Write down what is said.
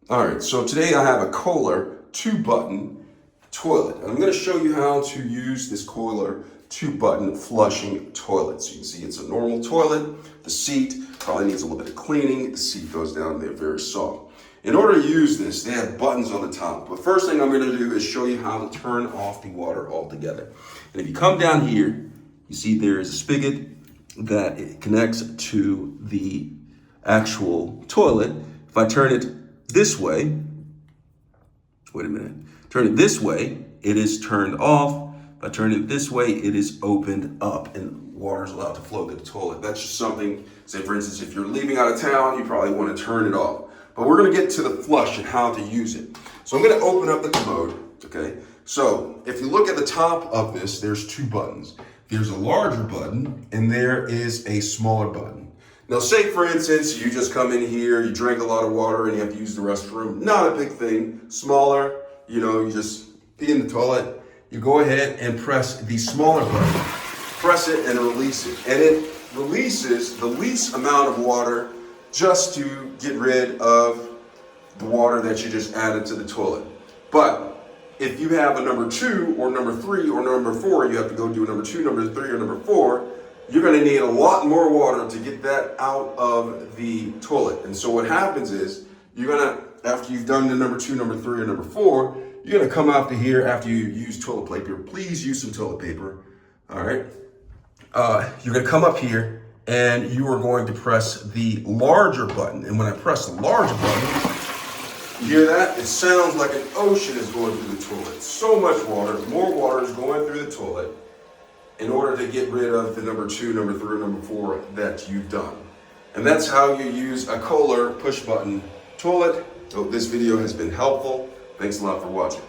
All right, so today I have a Kohler 2-button toilet. And I'm going to show you how to use this Kohler 2-button flushing toilet. So you can see it's a normal toilet. The seat probably needs a little bit of cleaning. The seat goes down there very soft. In order to use this, they have buttons on the top. But first thing I'm going to do is show you how to turn off the water altogether. And if you come down here, you see there is a spigot that it connects to the actual toilet. If I turn it this way, wait a minute, turn it this way, it is turned off. If I turn it this way, it is opened up and water is allowed to flow to the toilet. That's just something, say for instance, if you're leaving out of town, you probably want to turn it off. But we're gonna get to the flush and how to use it. So I'm gonna open up the commode, okay? So if you look at the top of this, there's two buttons. There's a larger button and there is a smaller button. Now, say for instance, you just come in here, you drank a lot of water and you have to use the restroom. Not a big thing, smaller, you just pee in the toilet. You go ahead and press the smaller button. Press it and release it. And it releases the least amount of water just to get rid of the water that you just added to the toilet. But if you have a number 2 or number 3 or number 4, you have to go do number 2, number 3, or number 4, you're gonna need a lot more water to get that out of the toilet. And so what happens is, you're gonna, after you've done the number 2, number 3, or number 4, you're gonna come out to here after you use toilet paper. Please use some toilet paper, all right? You're gonna come up here and you are going to press the larger button. And when I press the larger button, you hear that? It sounds like an ocean is going through the toilet. So much water, more water is going through the toilet in order to get rid of the number 2, number 3, or number 4 that you've done. And that's how you use a Kohler push button toilet. Hope this video has been helpful. Thanks a lot for watching.